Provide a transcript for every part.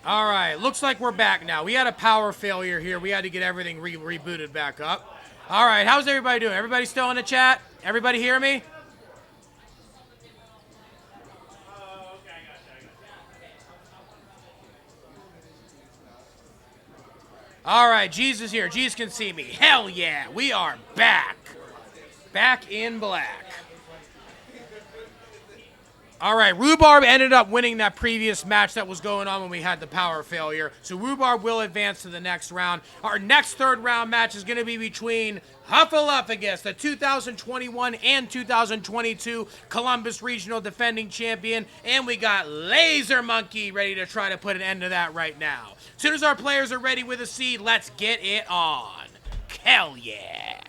All right, looks like we're back now. We had a power failure here. We had to get everything rebooted back up. All right, how's everybody doing? Everybody still in the chat? Everybody hear me? All right, Jesus here. Jesus can see me. Hell yeah, we are back. Back in black. All right, Rhubarb ended up winning that previous match that was going on when we had the power failure. So Rhubarb will advance to the next round. Our next third round match is going to be between Huffaluffagus, the 2021 and 2022 Columbus Regional defending champion, and we got Laser Monkey ready to try to put an end to that right now. As soon as our players are ready with a seed, let's get it on. Hell yeah.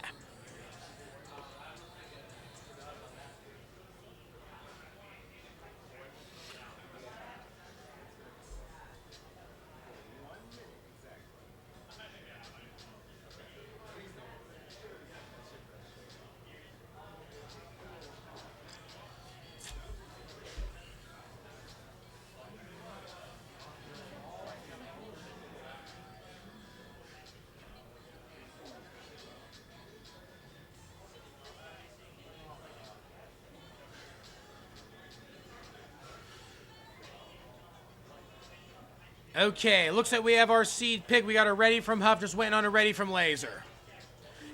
Okay, looks like we have our seed pick. We got a ready from Huff, just waiting on a ready from Laser.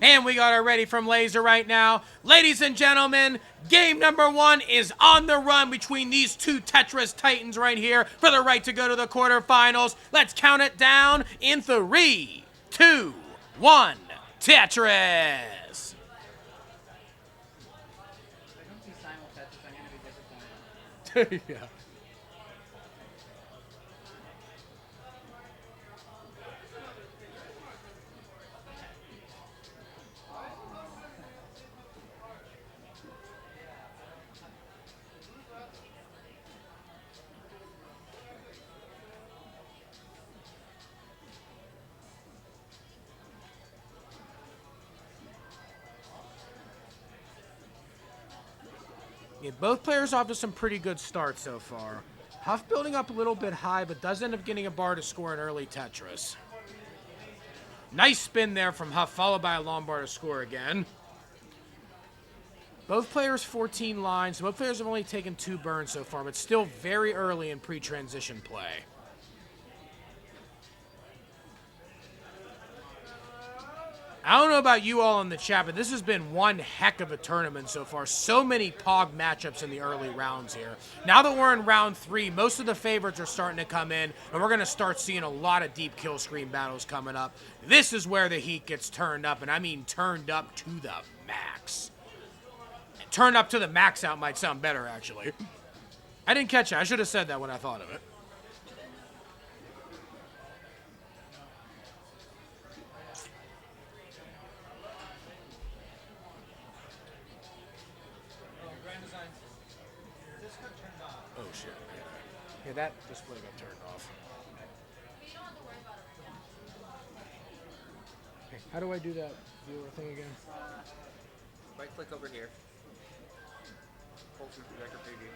And we got our ready from Laser right now. Ladies and gentlemen, game number 1 is on the run between these two Tetris Titans right here for the right to go to the quarterfinals. Let's count it down in 3, 2, 1, Tetris. Yeah. Yeah, both players off to some pretty good starts so far. Huff building up a little bit high, but does end up getting a bar to score an early Tetris. Nice spin there from Huff, followed by a long bar to score again. Both players 14 lines. Both players have only taken 2 burns so far, but still very early in pre-transition play. I don't know about you all in the chat, but this has been one heck of a tournament so far. So many POG matchups in the early rounds here. Now that we're in round 3, most of the favorites are starting to come in, and we're going to start seeing a lot of deep kill screen battles coming up. This is where the heat gets turned up, and I mean turned up to the max. Turned up to the max out might sound better, actually. I didn't catch it. I should have said that when I thought of it. Oh, shit. Yeah, that display got turned off. Hey, how do I do that viewer thing again? Right click over here. Hold through projector preview.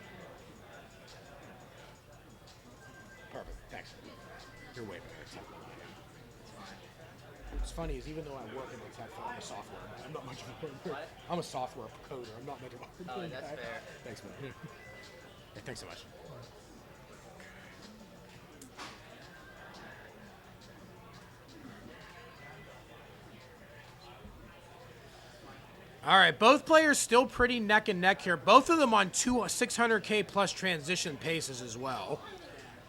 Perfect. Thanks. You're way better at tech than I am. What's funny is even though I work in the tech field, I'm a software guy. I'm not much of a coder. I'm a software coder. I'm not much of a Oh, that's fair. Thanks, man. Yeah, thanks so much. All right, both players still pretty neck and neck here. Both of them on 600K plus transition paces as well.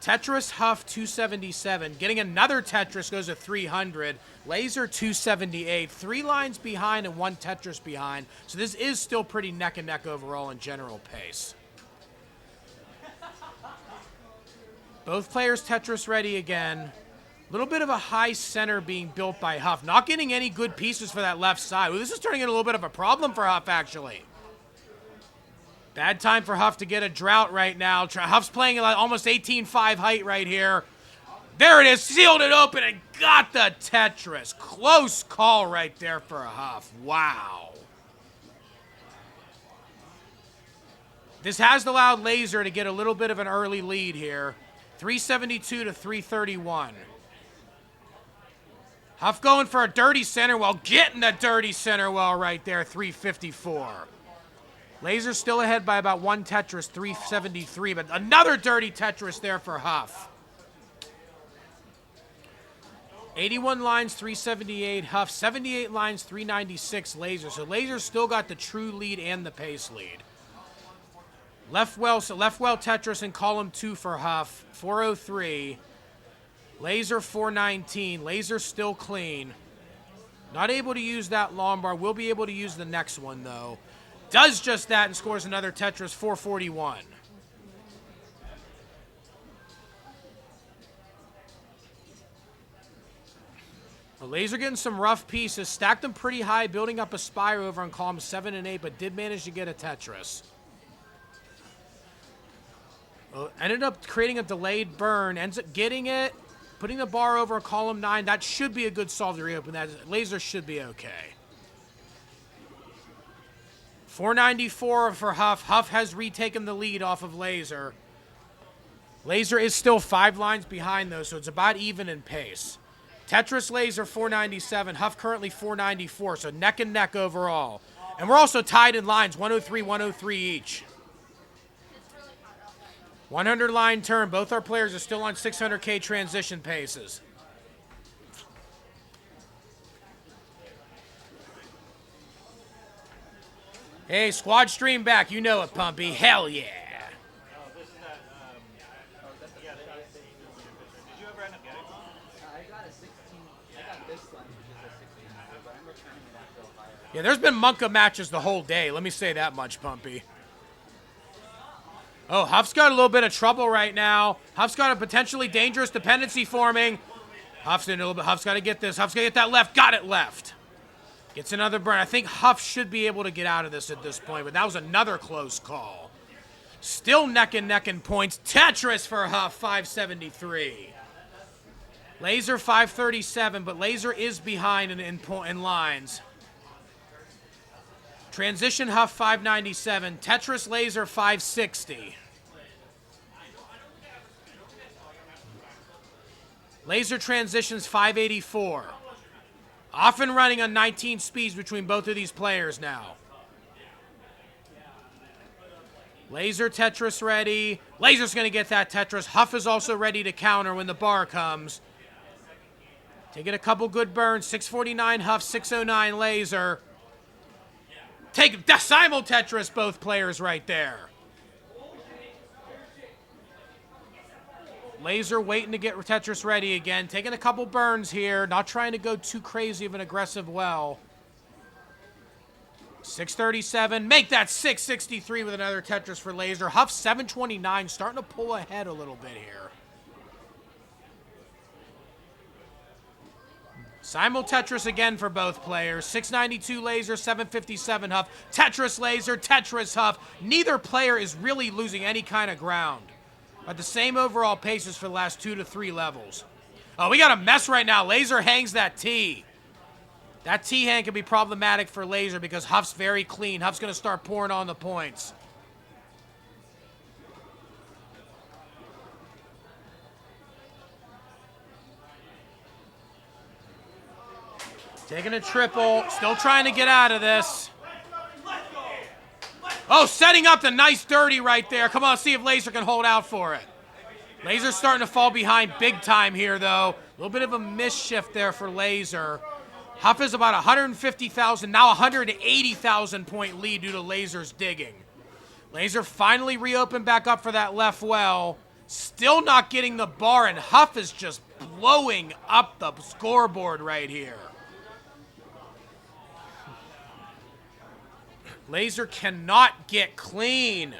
Tetris Huff 277. Getting another Tetris goes to 300. Laser 278. 3 lines behind and 1 Tetris behind. So this is still pretty neck and neck overall in general pace. Both players Tetris ready again. A little bit of a high center being built by Huff. Not getting any good pieces for that left side. Ooh, this is turning into a little bit of a problem for Huff, actually. Bad time for Huff to get a drought right now. Huff's playing like almost 18.5 height right here. There it is. Sealed it open and got the Tetris. Close call right there for Huff. Wow. This has allowed Laser to get a little bit of an early lead here. 372 to 331. Huff going for a dirty center well, getting a dirty center well right there, 354. Laser still ahead by about one Tetris, 373, but another dirty Tetris there for Huff. 81 lines, 378 Huff, 78 lines, 396 Laser. So Laser still got the true lead and the pace lead. Left well Tetris in column 2 for Huff, 403. Laser 419. Laser still clean. Not able to use that long bar. Will be able to use the next one though. Does just that and scores another Tetris, 441. Laser getting some rough pieces. Stacked them pretty high, building up a spire over on columns 7 and 8, but did manage to get a Tetris. Ended up creating a delayed burn. Ends up getting it. Putting the bar over on column 9. That should be a good solve to reopen that. Laser should be okay. 494 for Huff. Huff has retaken the lead off of Laser. Laser is still 5 lines behind, though, so it's about even in pace. Tetris Laser 497, Huff currently 494, so neck and neck overall. And we're also tied in lines, 103, 103 each. 100 line turn, both our players are still on 600K transition paces. Hey, squad stream back, you know it, Pumpy, hell yeah. Yeah, there's been Monka matches the whole day. Let me say that much, Pumpy. Oh, Huff's got a little bit of trouble right now. Huff's got a potentially dangerous dependency forming. Huff's in a little bit. Huff's got to get this. Huff's got to get that left. Got it left. Gets another burn. I think Huff should be able to get out of this at this point, but that was another close call. Still neck and neck in points. Tetris for Huff, 573. Laser, 537, but Laser is behind in lines. Transition Huff 597, Tetris Laser 560. Laser transitions 584. Often running on 19 speeds between both of these players now. Laser Tetris ready. Laser's going to get that Tetris. Huff is also ready to counter when the bar comes. Taking a couple good burns. 649 Huff, 609 Laser. Take simul Tetris, both players right there. Laser waiting to get Tetris ready again. Taking a couple burns here. Not trying to go too crazy of an aggressive well. 637. Make that 663 with another Tetris for Laser. Huff 729. Starting to pull ahead a little bit here. Simul Tetris again for both players. 692 Laser, 757 Huff. Tetris Laser, Tetris Huff. Neither player is really losing any kind of ground. At the same overall paces for the last 2 to 3 levels. Oh, we got a mess right now. Laser hangs that T. That T hang can be problematic for Laser because Huff's very clean. Huff's going to start pouring on the points. Taking a triple. Still trying to get out of this. Oh, setting up the nice dirty right there. Come on, see if Laser can hold out for it. Laser's starting to fall behind big time here, though. A little bit of a misshift there for Laser. Huff is about 150,000, now 180,000 point lead due to Laser's digging. Laser finally reopened back up for that left well. Still not getting the bar, and Huff is just blowing up the scoreboard right here. Laser cannot get clean.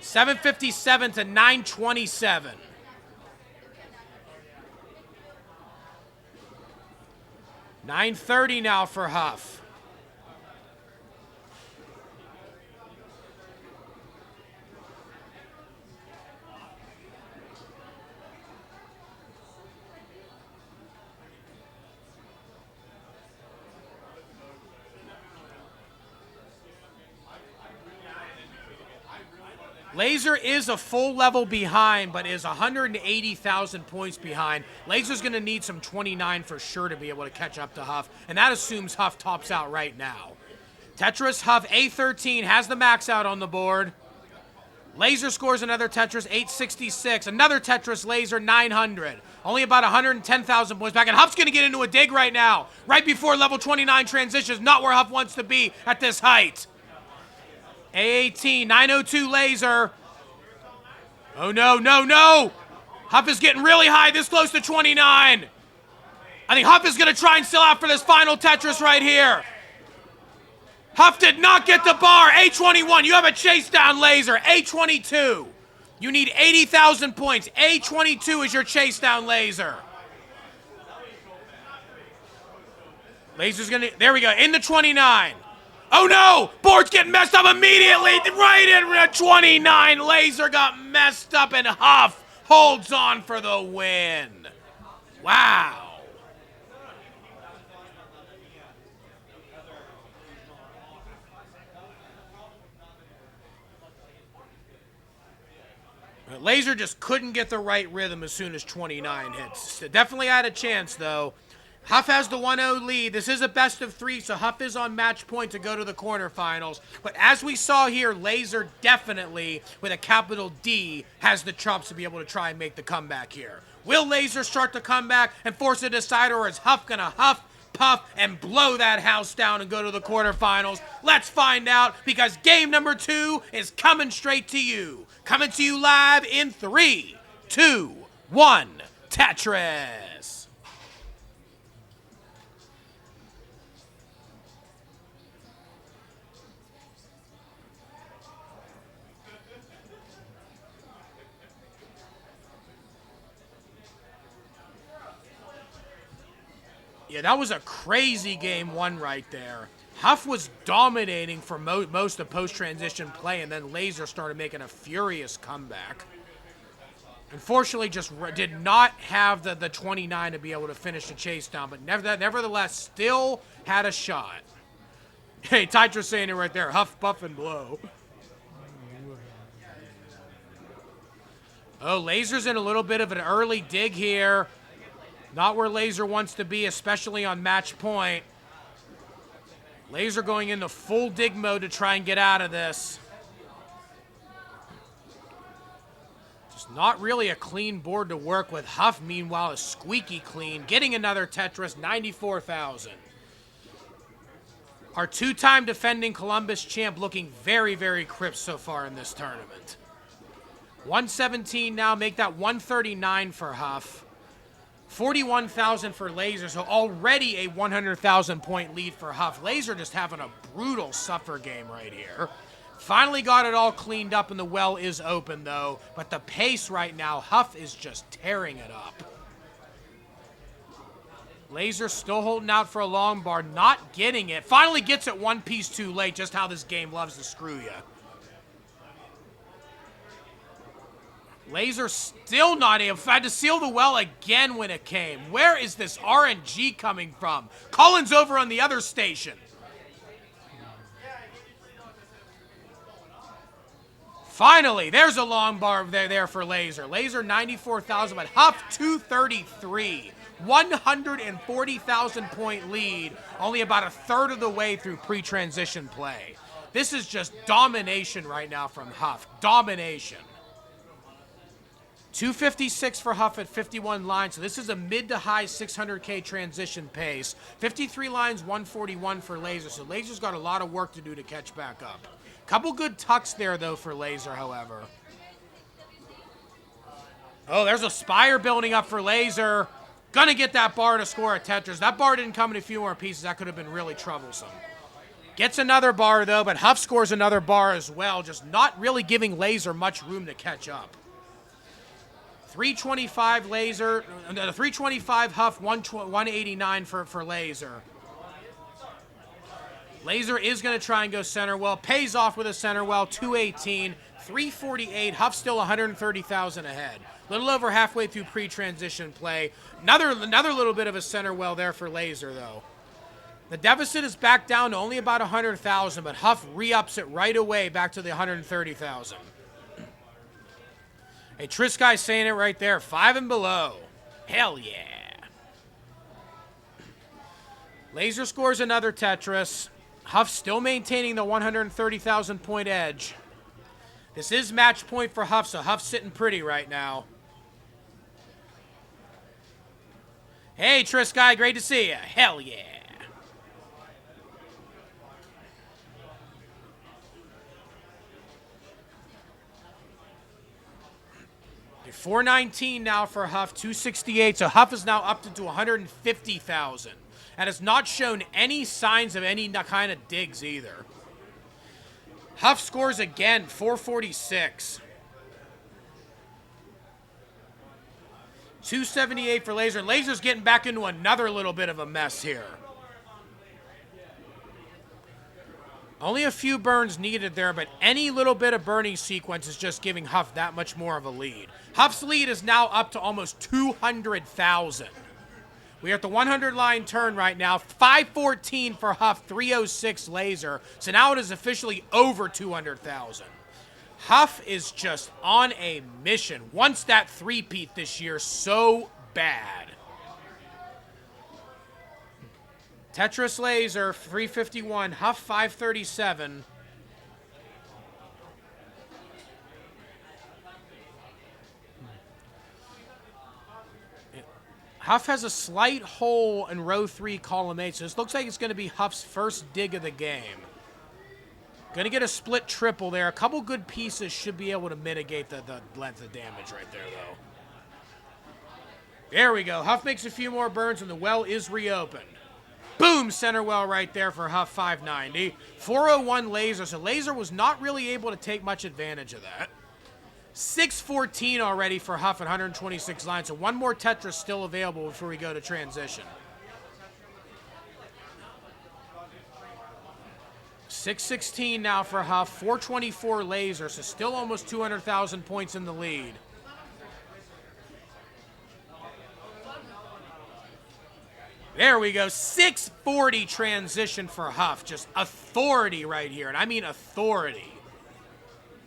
757 to 927. $930 now for Huff. Laser is a full level behind, but is 180,000 points behind. Laser's going to need some 29 for sure to be able to catch up to Huff, and that assumes Huff tops out right now. Tetris Huff A13 has the max out on the board. Laser scores another Tetris 866. Another Tetris Laser 900. Only about 110,000 points back. And Huff's going to get into a dig right now. Right before level 29 transitions. Not where Huff wants to be at this height. A18, 902 Laser. Oh, no, no, no. Huff is getting really high, this close to 29. I think Huff is going to try and still out for this final Tetris right here. Huff did not get the bar. A21, you have a chase down Laser. A22, you need 80,000 points. A22 is your chase down Laser. Laser's gonna, there we go, in the 29. Oh no, board's getting messed up immediately. Right in the 29, Laser got messed up and Huff holds on for the win. Wow. Laser just couldn't get the right rhythm as soon as 29 hits. Definitely had a chance, though. Huff has the 1-0 lead. This is a best of 3, so Huff is on match point to go to the quarterfinals. But as we saw here, Laser definitely, with a capital D, has the chops to be able to try and make the comeback here. Will Laser start the comeback and force a decider, or is Huff going to huff, puff, and blow that house down and go to the quarterfinals? Let's find out, because game number 2 is coming straight to you. Coming to you live in 3, 2, 1, Tetris. Yeah, that was a crazy game 1 right there. Huff was dominating for most of post-transition play, and then Laser started making a furious comeback. Unfortunately, just did not have the 29 to be able to finish the chase down, but nevertheless, still had a shot. Hey, Tetris saying it right there, huff, puff, and blow. Oh, Laser's in a little bit of an early dig here. Not where Laser wants to be, especially on match point. Laser going into full dig mode to try and get out of this. Just not really a clean board to work with. Huff, meanwhile, is squeaky clean. Getting another Tetris, 94,000. Our 2-time defending Columbus champ looking very, very crisp so far in this tournament. 117 now, make that 139 for Huff. 41,000 for Laser, so already a 100,000 point lead for Huff. Laser just having a brutal suffer game right here. Finally got it all cleaned up and the well is open though, but the pace right now, Huff is just tearing it up. Laser still holding out for a long bar, not getting it. Finally gets it one piece too late, just how this game loves to screw you. Laser still not able, had to seal the well again when it came. Where is this RNG coming from? Colin's over on the other station. Finally, there's a long bar there for Laser. Laser 94,000, but Huff 233. 140,000 point lead, only about a third of the way through pre-transition play. This is just domination right now from Huff. Domination. 256 for Huff at 51 lines, so this is a mid to high 600K transition pace. 53 lines, 141 for Laser, so Laser's got a lot of work to do to catch back up. Couple good tucks there, though, for Laser, however. Oh, there's a spire building up for Laser. Gonna get that bar to score a Tetris. That bar didn't come in a few more pieces. That could have been really troublesome. Gets another bar, though, but Huff scores another bar as well, just not really giving Laser much room to catch up. 325 Laser, 325 Huff, 189 for Laser. Laser is going to try and go center well. Pays off with a center well, 218, 348. Huff still 130,000 ahead. A little over halfway through pre-transition play. Another little bit of a center well there for Laser, though. The deficit is back down to only about 100,000, but Huff re-ups it right away back to the 130,000. Hey, Trisky's saying it right there. 5 and below. Hell yeah. Laser scores another Tetris. Huff still maintaining the 130,000 point edge. This is match point for Huff, so Huff's sitting pretty right now. Hey, Trisky, great to see you. Hell yeah. 419 now for Huff, 268. So Huff is now up to 150,000. And has not shown any signs of any kind of digs either. Huff scores again, 446. 278 for Laser. Laser's getting back into another little bit of a mess here. Only a few burns needed there, but any little bit of burning sequence is just giving Huff that much more of a lead. Huff's lead is now up to almost 200,000. We're at the 100 line turn right now. 514 for Huff, 306 Laser. So now it is officially over 200,000. Huff is just on a mission. Wants that three-peat this year so bad. Tetris Laser, 351. Huff, 537. Huff has a slight hole in row 3, column 8, so this looks like it's going to be Huff's first dig of the game. Going to get a split triple there. A couple good pieces should be able to mitigate the length of damage right there, though. There we go. Huff makes a few more burns, and the well is reopened. Boom! Center well right there for Huff, 590. 401 Laser, so Laser was not really able to take much advantage of that. 614 already for Huff at 126 lines, so one more Tetris still available before we go to transition. 616 now for Huff, 424 Laser, so still almost 200,000 points in the lead. There we go, 640 transition for Huff, just authority right here, and I mean authority.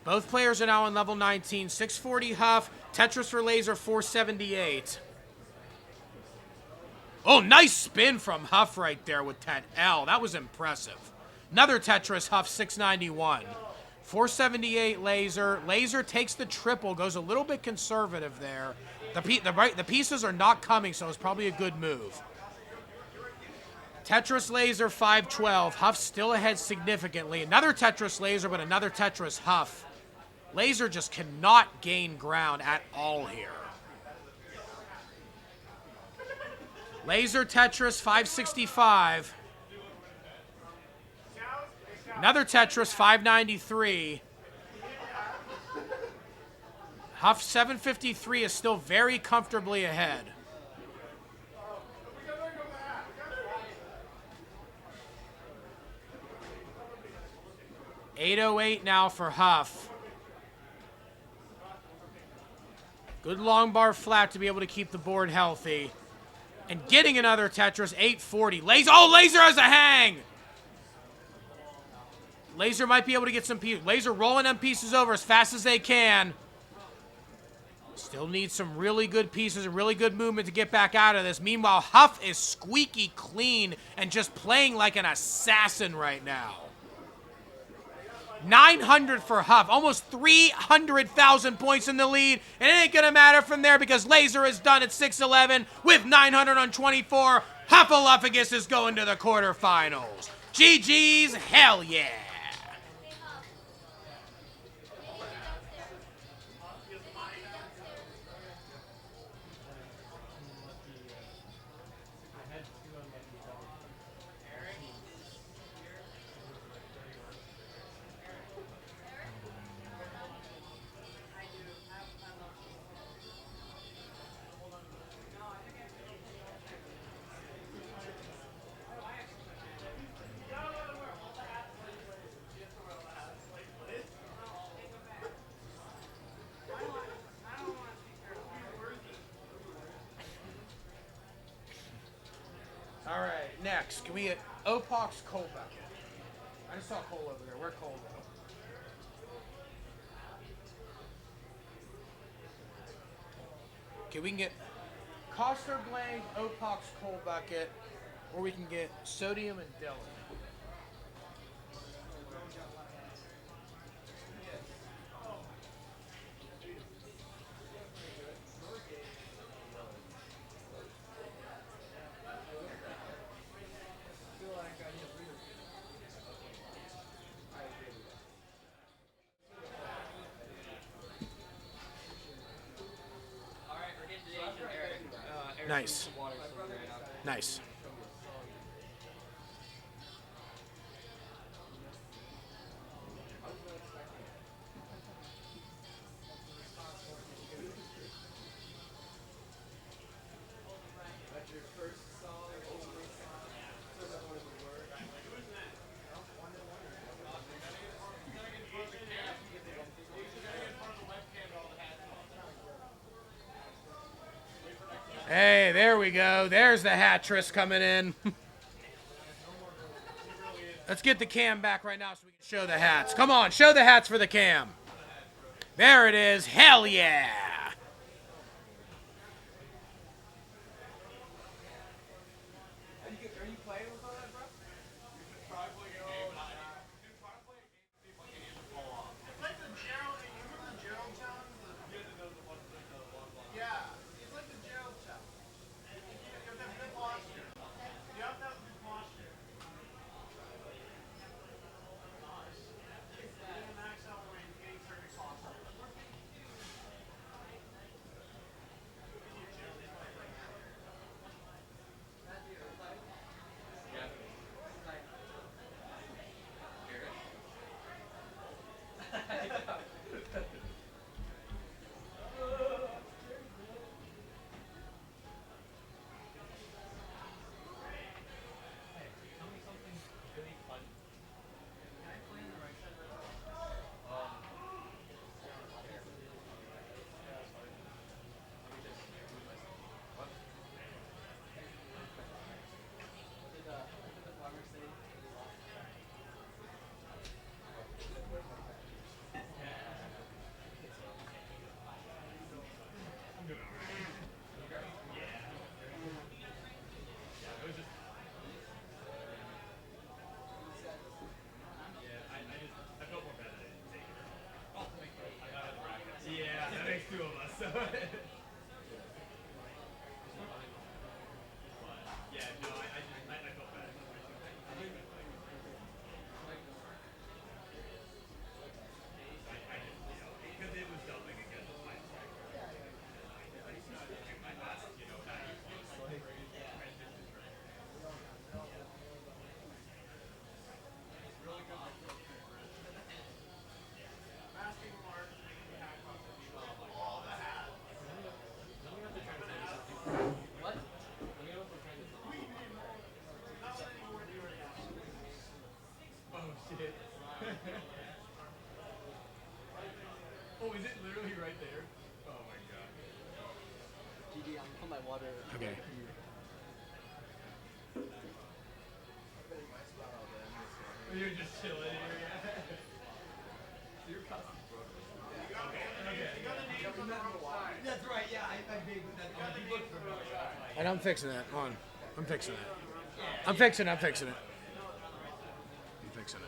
Both players are now on level 19. 640 Huff. Tetris for Laser, 478. Oh, nice spin from Huff right there with Tet L. That was impressive. Another Tetris Huff, 691. 478 Laser. Laser takes the triple, goes a little bit conservative there. The pieces are not coming, so it's probably a good move. Tetris Laser, 512. Huff still ahead significantly. Another Tetris Laser, but another Tetris Huff. Laser just cannot gain ground at all here. Laser Tetris, 565. Another Tetris, 593. Huff, 753 is still very comfortably ahead. $808 now for Huff. Good long bar flat to be able to keep the board healthy. And getting another Tetris, 840. Laser, oh, Laser has a hang! Laser might be able to get some pieces. Laser rolling them pieces over as fast as they can. Still needs some really good pieces and really good movement to get back out of this. Meanwhile, Huff is squeaky clean and just playing like an assassin right now. 900 for Huff, almost 300,000 points in the lead, and it ain't gonna matter from there because Laser is done at 611 with 900 on 24. Huffaluffagus is going to the quarterfinals. GG's, hell yeah! All right, next, can we get Opok's Cole bucket? I just saw Cole over there. Where'd Cole go? Okay, we can get Coster Blank, Opox Coal Bucket, or we can get Sodium and Dylan. Nice. Nice. Hey, there we go. There's the Hattress coming in. Let's get the cam back right now so we can show the hats. Come on, show the hats for the cam. There it is. Hell yeah. Oh, is it literally right there? Oh my god. GG, I'm putting my water. Okay. You're just chilling here, yeah. Your costume's broken. Okay. That's right, yeah, I did. You looked familiar. And I'm fixing that. On. I'm fixing it. I'm fixing it. I'm fixing it. I'm fixing it.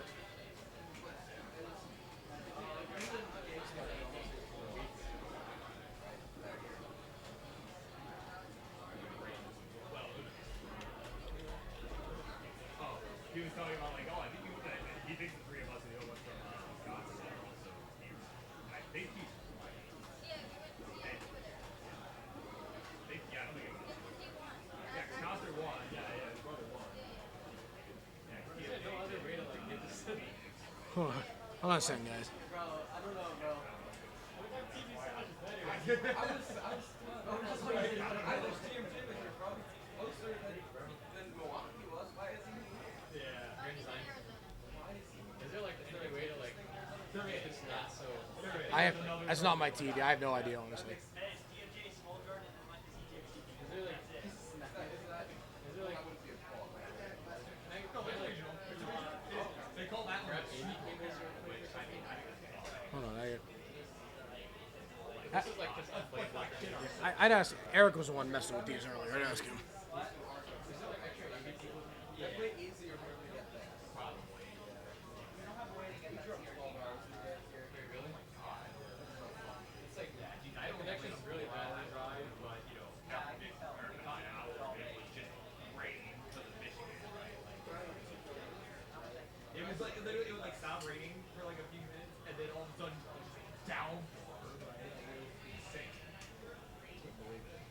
He was talking about like, oh, I think he thinks the three of us are the only ones from Wisconsin that are also here. I think he's right. Yeah, I don't think it was. Yeah, because Coster won. Yeah, his brother won. Yeah, he had no other way to like get this. Hold on. Hold on a second, guys. Bro, I don't know, bro. I was TMJ with her, bro. Closer than Milwaukee was. Why is he? Yeah. Is there like any way to like make this not so? That's not my TV. I have no idea, honestly. Is there like? Is there like? They call that Grab AV cables or which I mean, Hold on. This is like just unplayable. I'd ask. Eric was the one messing with these earlier. I'd ask him. It's like the connection's really bad. But, you know, not now, it was just raining because of Michigan, right? Like, it was like, literally, it would like stop raining for like a few minutes, and then all of a sudden, just downpour, right? Like, it was insane. Couldn't believe it.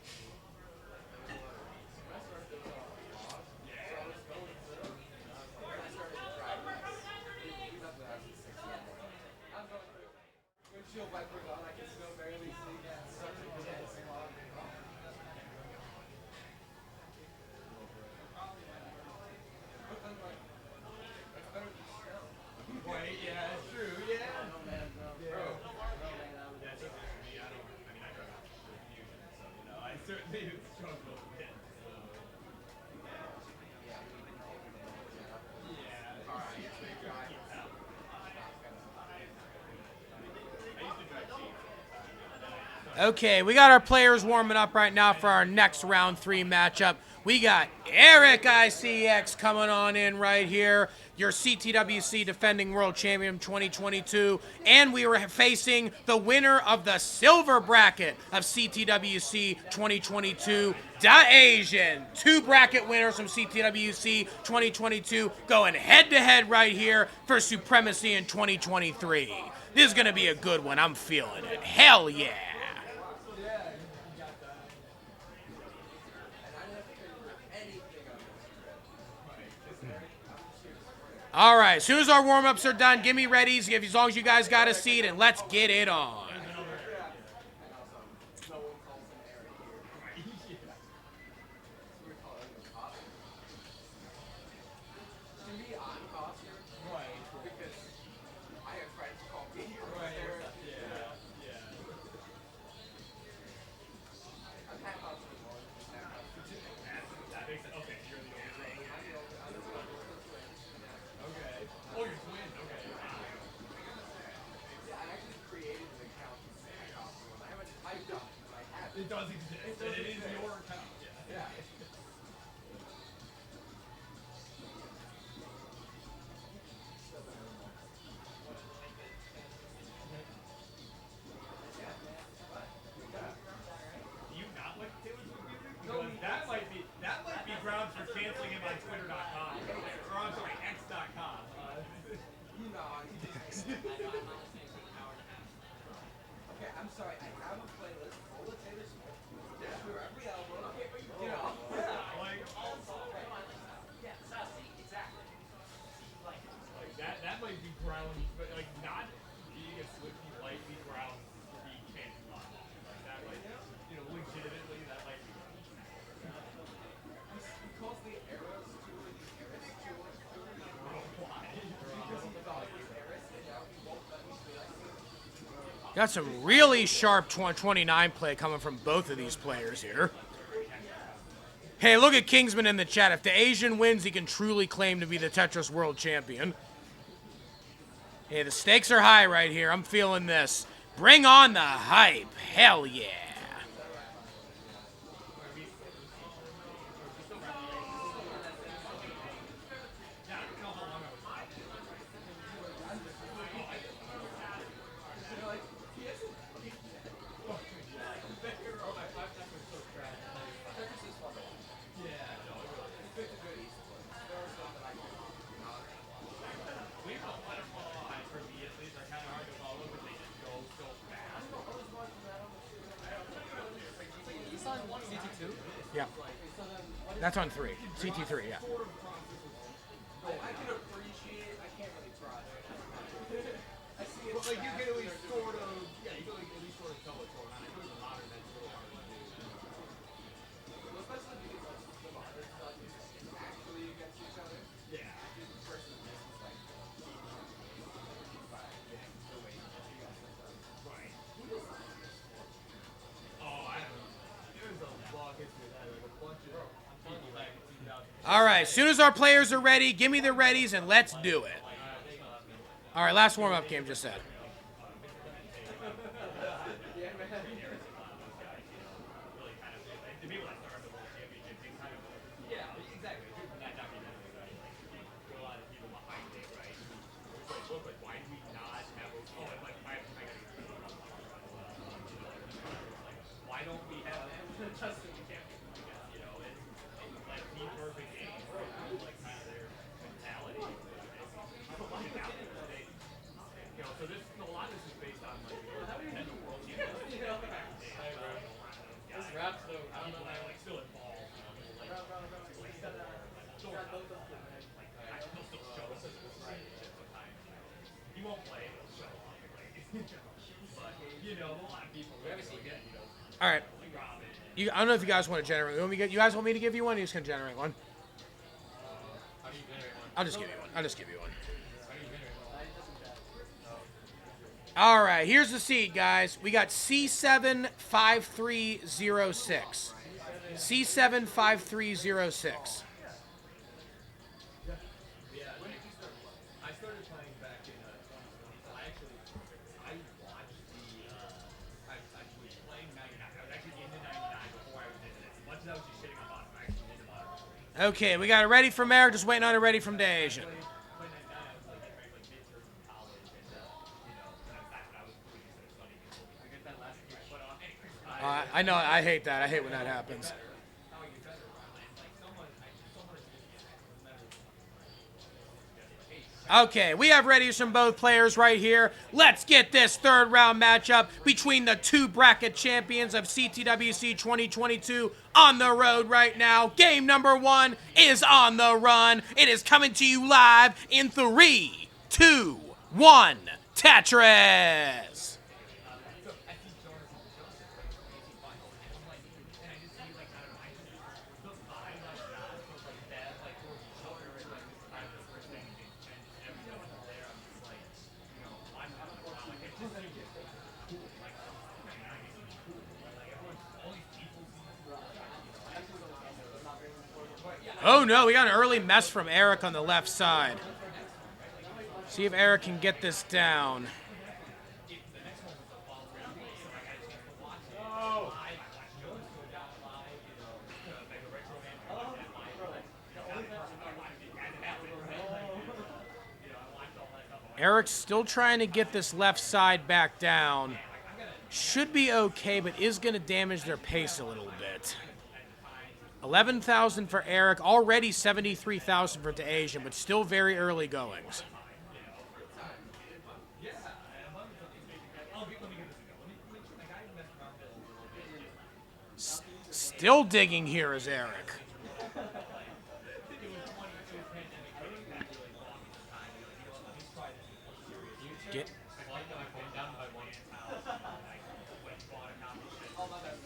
Windshield wipers on, I can still barely see. It's such a good spot. Right, yeah, it's true, yeah. No, man, no. Yeah. Bro. No, man, Yeah, it's okay for me. I drive out for Fusion, so, you know, I certainly struggle with it. So. Yeah. Alright. I used to drive Jeep. Okay, we got our players warming up right now for our next round 3 matchup. We got Eric ICX coming on in right here, your CTWC defending world champion 2022, and we were facing the winner of the silver bracket of CTWC 2022, Da Asian. 2 bracket winners from CTWC 2022 going head-to-head right here for supremacy in 2023. This is going to be a good one. I'm feeling it. Hell yeah. All right, as soon as our warm-ups are done, give me readies, as long as you guys got a seat, and let's get it on. It does exist, and it is your account. Yeah. Do you not like Taylor Swift music? Because that might be grounds for canceling him on Twitter.com. Or I'm sorry, X.com. Okay, I'm sorry. I have a playlist full of Taylor Swift. Just for every album. You know. Like that might be grounds, but like not being a Swiftie might be grounds for being canceled on. Like that might, you know, legitimately that might be grounds. He calls the Eras Tour the Eras Tour. Why? Because he thought it was Eras, and now he won't let me do it. Got some really sharp 29 play coming from both of these players here. Hey, look at Kingsman in the chat. If the Asian wins, he can truly claim to be the Tetris World Champion. Hey, the stakes are high right here. I'm feeling this. Bring on the hype. Hell yeah. CT2? Yeah. That's on 3. CT3, yeah. I can appreciate. I can't really trust. I see it. But like you can at least sort of, yeah, you can like, at least sort of tell what's going on. I think the modern that's a little harder to do. Especially because the modern stuff is actually against each other. Yeah. Versus this is like the way you guys have done. Right. Oh, I don't know. There's a long history of that. Like a bunch of people back in 2000. All right, as soon as our players are ready, give me the readies and let's do it. All right, last warm-up game just said. Yeah, man. But, you know, a lot of people, again, you know, All right. like Robin. I don't know if you guys want to generate. You guys want me to give you one? Or you just gonna generate one? How do you generate one? I'll just give you one. I'll just give you one. How do you generate one? All right, here's the seed, guys. We got C75306. C75306. I started playing back in 2020, so I watched I was playing 99. I was actually into 99 before I was into this. As much as I was just shitting on bottom, I actually into bottom. Okay, we got it ready from Eric. Just waiting on it ready from Dejan. Playing 99, I was like getting ready for like midterms in college, and you know, that's when I was doing instead of studying. I get that last year. But anyways, I know. I hate that. I hate when that happens. how I get better, like someone Okay, we have readies from both players right here. Let's get this third round matchup between the two bracket champions of CTWC 2022 on the road right now. Game number 1 is on the run. It is coming to you live in 3, 2, 1. Tetris. Oh no, we got an early mess from Eric on the left side. See if Eric can get this down. Eric's still trying to get this left side back down. Should be okay, but is going to damage their pace a little bit. 11,000 for Eric, already 73,000 for Dejan, but still very early goings. Still digging here is Eric.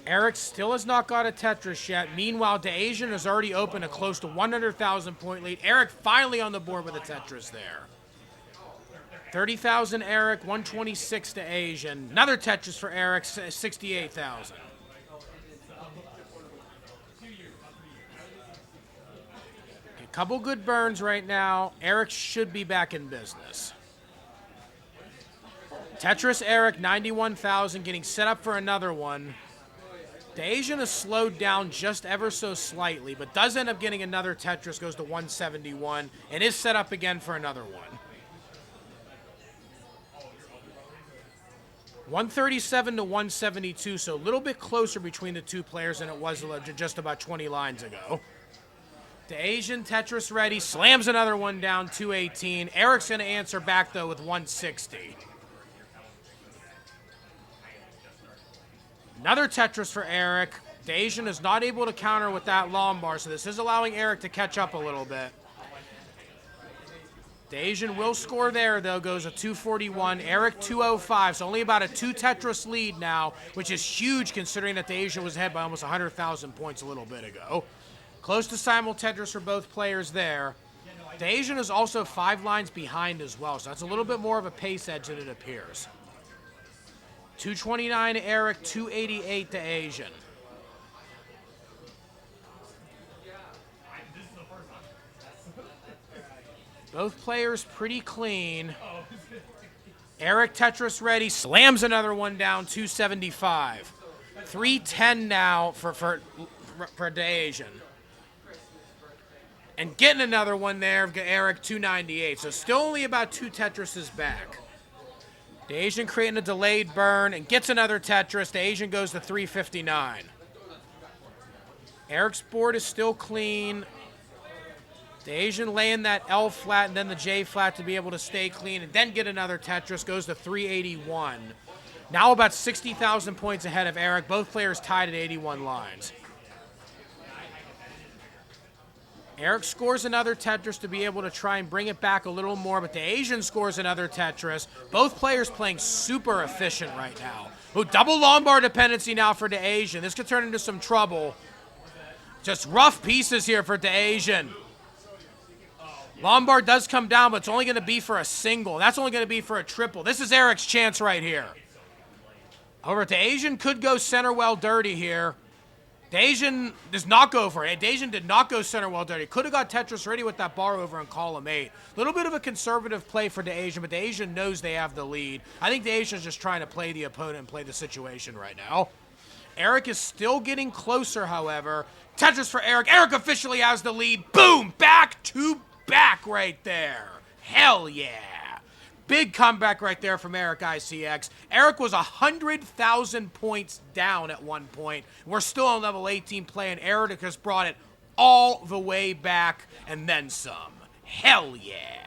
Eric still has not got a Tetris yet. Meanwhile, Dejan has already opened a close to 100,000 point lead. Eric finally on the board with a Tetris there. 30,000 Eric, 126 Dejan. Another Tetris for Eric, 68,000. A couple good burns right now. Eric should be back in business. Tetris Eric, 91,000, getting set up for another one. Dejan has slowed down just ever so slightly, but does end up getting another Tetris, goes to 171, and is set up again for another one. 137 to 172, so a little bit closer between the two players than it was just about 20 lines ago. Dejan, Tetris ready, slams another one down, 218. Eric's going to answer back, though, with 160. Another Tetris for Eric. Dejan is not able to counter with that long bar, so this is allowing Eric to catch up a little bit. Dejan will score there, though, goes to 241. Eric, 205, so only about a 2 Tetris lead now, which is huge considering that Dejan was ahead by almost 100,000 points a little bit ago. Close to simul Tetris for both players there. Dejan is also 5 lines behind as well, so that's a little bit more of a pace edge than it appears. 229 to Eric, 288 to Dejan. Both players pretty clean. Eric, Tetris ready, slams another one down, 275. 310 now for Dejan. And getting another one there, Eric, 298. So still only about 2 Tetrises back. Dejan creating a delayed burn and gets another Tetris. Dejan goes to 359. Eric's board is still clean. Dejan laying that L flat and then the J flat to be able to stay clean and then get another Tetris. Goes to 381. Now about 60,000 points ahead of Eric. Both players tied at 81 lines. Eric scores another Tetris to be able to try and bring it back a little more, but the Asian scores another Tetris. Both players playing super efficient right now. Oh, double Lombard dependency now for the Asian. This could turn into some trouble. Just rough pieces here for the Asian. Lombard does come down, but it's only going to be for a single. That's only going to be for a triple. This is Eric's chance right here. However, the Asian could go center well dirty here. The Asian does not go for it. The Asian did not go center well dirty. Could have got Tetris ready with that bar over in column 8. A little bit of a conservative play for the Asian, but the Asian knows they have the lead. I think the Asian is just trying to play the opponent and play the situation right now. Eric is still getting closer, however. Tetris for Eric. Eric officially has the lead. Boom! Back to back right there. Hell yeah. Big comeback right there from Eric ICX. Eric was 100,000 points down at one point. We're still on level 18 playing. Eric has brought it all the way back and then some. Hell yeah.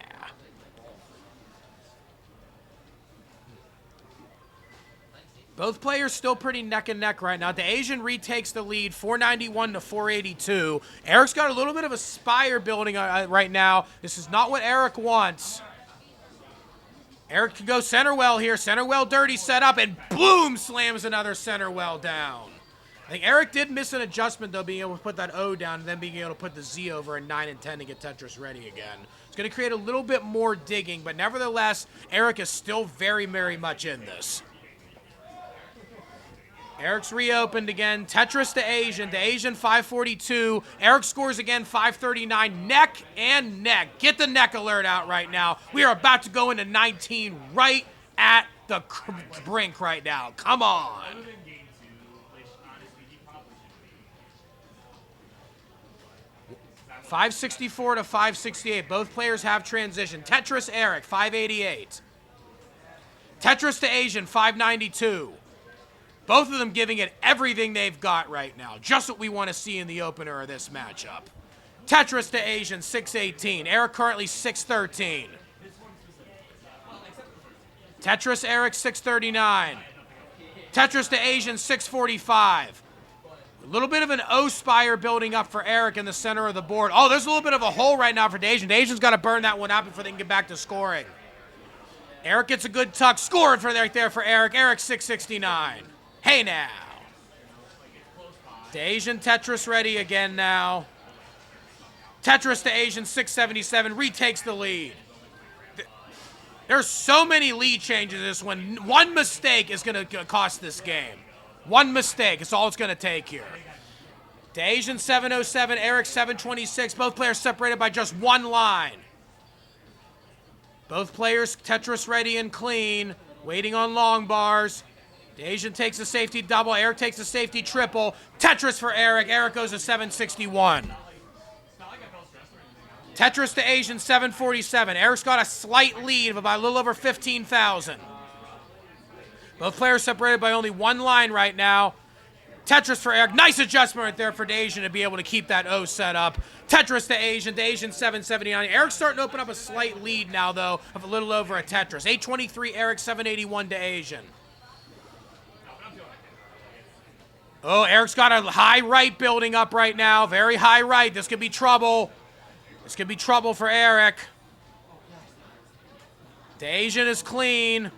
Both players still pretty neck and neck right now. The Asian retakes the lead, 491 to 482. Eric's got a little bit of a spire building right now. This is not what Eric wants. Eric can go center well here. Center well dirty setup, and boom, slams another center well down. I think Eric did miss an adjustment, though, being able to put that O down and then being able to put the Z over in 9 and 10 to get Tetris ready again. It's going to create a little bit more digging, but nevertheless, Eric is still very, very much in this. Eric's reopened again. Tetris to Asian. The Asian 542. Eric scores again 539. Neck and neck. Get the neck alert out right now. We are about to go into 19 right at the brink right now. Come on. 564 to 568. Both players have transition. Tetris Eric 588. Tetris to Asian 592. Both of them giving it everything they've got right now. Just what we want to see in the opener of this matchup. Tetris to Asian, 618. Eric currently 613. Tetris Eric, 639. Tetris to Asian, 645. A little bit of an O-spire building up for Eric in the center of the board. Oh, there's a little bit of a hole right now for the Asian. The Asian's got to burn that one out before they can get back to scoring. Eric gets a good tuck. Scored for right there for Eric. Eric, 669. Hey now. The Asian Tetris ready again now. Tetris to Asian 677 retakes the lead. There's so many lead changes in this one. One mistake is going to cost this game. One mistake is all it's going to take here. The Asian 707, Eric 726. Both players separated by just one line. Both players Tetris ready and clean. Waiting on long bars. The Asian takes a safety double. Eric takes a safety triple. Tetris for Eric. Eric goes to 761. Tetris to Asian, 747. Eric's got a slight lead of about a little over 15,000. Both players separated by only one line right now. Tetris for Eric. Nice adjustment right there for the Asian to be able to keep that O set up. Tetris to Asian. The Asian 779. Eric's starting to open up a slight lead now, though, of a little over a Tetris. 823 Eric, 781 to Asian. Oh, Eric's got a high right building up right now. Very high right. This could be trouble. This could be trouble for Eric. The Asian is clean.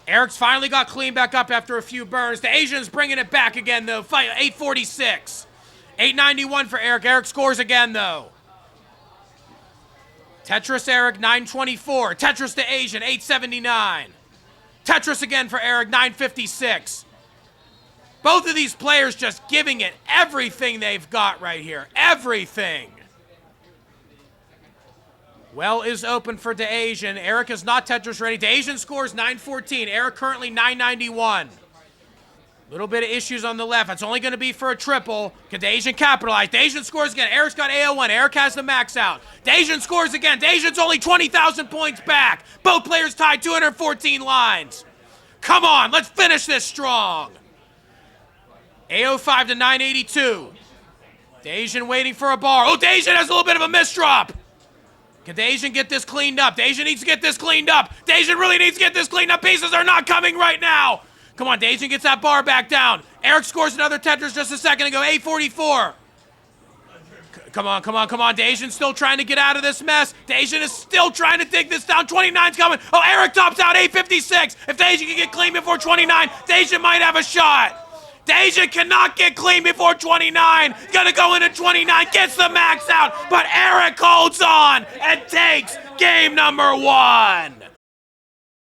Eric's finally got clean back up after a few burns. The Asian's bringing it back again, though. 846. 891 for Eric. Eric scores again, though. Tetris Eric, 924. Tetris to Asian, 879. Tetris again for Eric, 956. Both of these players just giving it everything they've got right here. Everything. Well is open for the Asian. Eric is not Tetris ready. The Asian scores 914. Eric currently 991. Little bit of issues on the left. That's only going to be for a triple. Can the Asian capitalize? The Asian scores again. Eric's got AO1. Eric has the max out. The Asian scores again. The Asian's only 20,000 points back. Both players tied 214 lines. Come on, let's finish this strong. AO5 to 982. The Asian waiting for a bar. Oh, the Asian has a little bit of a misdrop. Can the Asian get this cleaned up? The Asian needs to get this cleaned up. The Asian really needs to get this cleaned up. Pieces are not coming right now. Come on, the Asian gets that bar back down. Eric scores another Tetris just a second ago. 844. Come on, come on, come on. Dacian's still trying to get out of this mess. Dacian is still trying to dig this down. 29's coming. Oh, Eric tops out 856. If Dacian can get clean before 29, Dacian might have a shot. Dacian cannot get clean before 29. Gonna go into 29, gets the max out, but Eric holds on and takes game number 1.